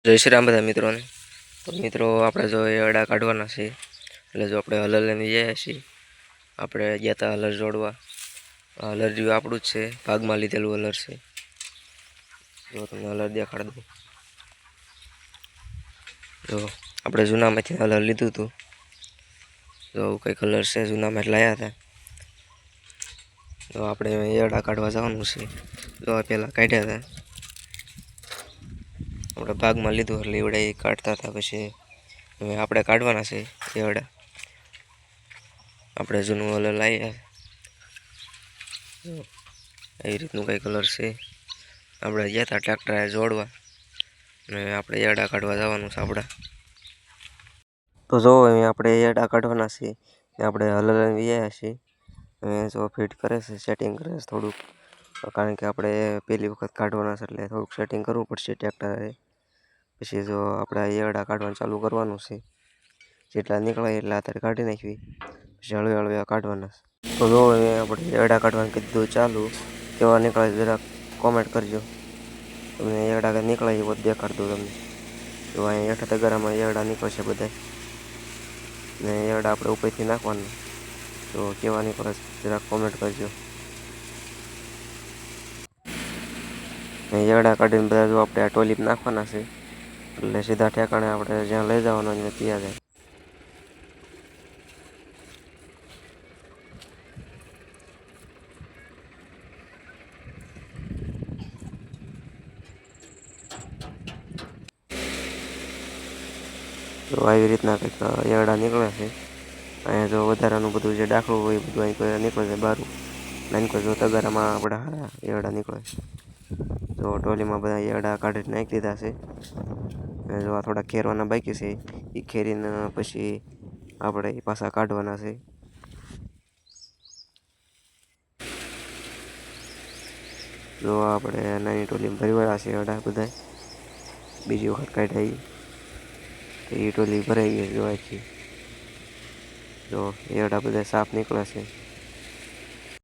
જય શ્રી રામ બધા મિત્રોને. તો મિત્રો આપણે જો એડા કાઢવાના છે, એટલે જો આપણે હલર લઈને જઈએ છીએ. આપણે ગયા હતા હલર જોડવા. હલર જેવું આપણું જ છે, ભાગમાં લીધેલું હલર છે. જો તમને હલર દેખાડ દઉં. જો આપણે જૂનામાંથી હલર લીધું હતું. જો કંઈ કલર છે, જૂનામાં લાવ્યા હતા. તો આપણે એડા કાઢવા જવાનું છે. જો પહેલાં કાઢ્યા હતા. આપણે ભાગમાં લીધું એટલે એવડે કાઢતા હતા. પછી હવે આપણે કાઢવાના છે એવડા. આપણે જૂનું હલર લાવ્યા એ રીતનું કંઈ કલર છે. આપણે ગયા હતા ટ્રેક્ટરે જોડવા અને આપણે એડા કાઢવા જવાનું છે આપણા. તો જો અહીં આપણે એડા કાઢવાના છે. આપણે હલર વ્યા છીએ. જો ફિટ કરે છે, સેટિંગ કરે છે થોડુંક, કારણ કે આપણે પહેલી વખત કાઢવાના છે એટલે થોડુંક સેટિંગ કરવું પડશે ટ્રેક્ટરે. પછી જો આપણે એડા કાઢવાનું ચાલુ કરવાનું છે. જેટલા નીકળે એટલા અત્યારે કાઢી નાખવી, પછી હળવે હળવે કાઢવાના. તો જો આપણે એડા કાઢવાનું કીધું ચાલુ, કેવા નીકળે જરાક કોમેન્ટ કરજો. તમને એડા નીકળે એ બધું દેખાડ દઉં તમને. તો અહીંયા 8 તગારામાં એડા નીકળશે બધા, ને એડા આપણે ઉપરથી નાખવાના. તો કેવા નીકળે જરાક કોમેન્ટ કરજો. એડા કાઢીને બધા જો આપણે આ ટોલીપ નાખવાના છે, એટલે સીધા ઠેકાણે આપણે જ્યાં લઈ જવાનું ત્યાં જાય. તો આવી રીતના કંઈક એડા નીકળે છે. અહીંયા જો વધારાનું બધું જે દાખલું હોય એ બધું અહીં નીકળે છે બારું. નાનકો જો તગારામાં આપણે હારા એડા નીકળે છે. જો ટોલીમાં બધા એડા કાઢી નાખી દીધા છે. જો આ થોડા ખેરવાના બાકી છે, એ ખેરીને પછી આપણે એ પાછા કાઢવાના છે. જો આપણે નાની ટોલીમાં ભરવાના છે એડા બધા, બીજી વખત કાઢ્યા એ ટોલી ભરાઈ ગઈ જો આખી. જો એડા બધા સાફ નીકળે છે.